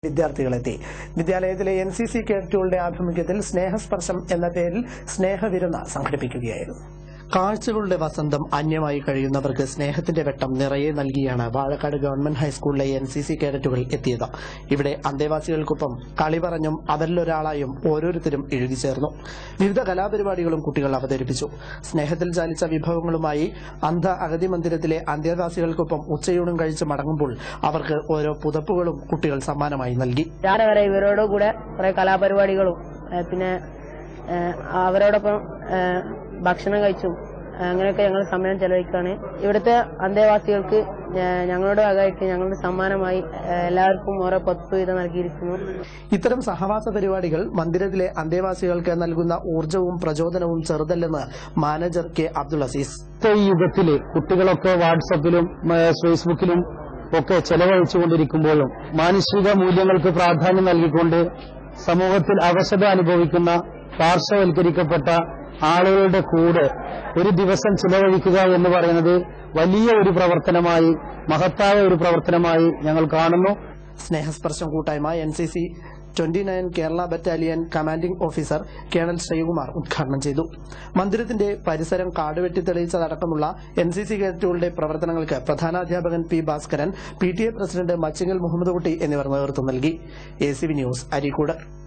വിദ്യാർത്ഥികളെത്തി. വിദ്യാലയത്തിലെ NCC കേഡറ്റുകളുടെ ആഭിമുഖ്യത്തിൽ സ്നേഹസ്പർശം എന്ന പേരിൽ സ്നേഹവിരുന്ന് സംഘടിപ്പിക്കുകയായിരുന്നു. കാഴ്ചകളുടെ വസന്തം അന്യമായി കഴിയുന്നവർക്ക് സ്നേഹത്തിന്റെ വെട്ടം നിറയെ നൽകിയാണ് വാഴക്കാട് ഗവൺമെന്റ് ഹൈസ്കൂളിലെ NCC കേഡറ്റുകൾ എത്തിയത്. ഇവിടെ അന്തേവാസികൾക്കൊപ്പം കളി പറഞ്ഞും അവരിലൊരാളായും ഓരോരുത്തരും ഇഴുകിച്ചേർന്നു. വിവിധ കലാപരിപാടികളും കുട്ടികൾ അവതരിപ്പിച്ചു. സ്നേഹത്തിൽ ചാലിച്ച വിഭവങ്ങളുമായി അന്ധ അഗതി മന്ദിരത്തിലെ അന്തേവാസികൾക്കൊപ്പം ഉച്ചയൂണും കഴിച്ച് മടങ്ങുമ്പോൾ അവർക്ക് ഓരോ പുതപ്പുകളും കുട്ടികൾ സമ്മാനമായി നൽകി. ഇവരോട് കൂടെ കുറെ കലാപരിപാടികളും പിന്നെ അവരോടൊപ്പം ഭക്ഷണം കഴിച്ചും അങ്ങനെയൊക്കെ ഞങ്ങൾ സമയം ചെലവഴിക്കുകയാണ്. ഇവിടുത്തെ അന്തേവാസികൾക്ക് ഞങ്ങളുടെ ഭാഗമായിട്ട് ഞങ്ങളുടെ സമ്മാനമായി എല്ലാവർക്കും ഓരോ പത്ത് വീതം നൽകിയിരിക്കുന്നു. ഇത്തരം സഹവാസ പരിപാടികൾ മന്ദിരത്തിലെ അന്തേവാസികൾക്ക് നൽകുന്ന ഊർജ്ജവും പ്രചോദനവും ചെറുതല്ലെന്ന് മാനേജർ K. അബ്ദുൾ അസീസ്. ഈ യുഗത്തില് കുട്ടികളൊക്കെ വാട്സപ്പിലും ഫേസ്ബുക്കിലും ഒക്കെ ചെലവഴിച്ചുകൊണ്ടിരിക്കുമ്പോഴും മാനുഷിക മൂല്യങ്ങൾക്ക് പ്രാധാന്യം നൽകിക്കൊണ്ട് സമൂഹത്തിൽ അവശത അനുഭവിക്കുന്ന പാർശ്വവൽക്കരിക്കപ്പെട്ട ആളുകളുടെ കൂടെ ഒരു ദിവസം ചിലവഴിക്കുക എന്ന് പറയുന്നത് വലിയ ഒരു പ്രവർത്തനമായി, മഹത്തായ ഒരു പ്രവർത്തനമായി ഞങ്ങൾ കാണുന്നു. സ്നേഹസ്പർശം കൂട്ടായ്മ NCC 29 Kerala battalion commanding officer colonel Sreekumar ഉദ്ഘാടനം ചെയ്തു. മന്ദിരത്തിന്റെ പരിസരം കാടുവെട്ടി തെളിയിച്ചതടക്കമുള്ള NCC കേഡറ്റുകളുടെ പ്രവർത്തനങ്ങൾക്ക് പ്രധാനാധ്യാപകൻ P. Bhaskaran, PTA president Machingal Muhammad Kutty എന്നിവർ നേതൃത്വം നൽകി. ACV news, Areekode.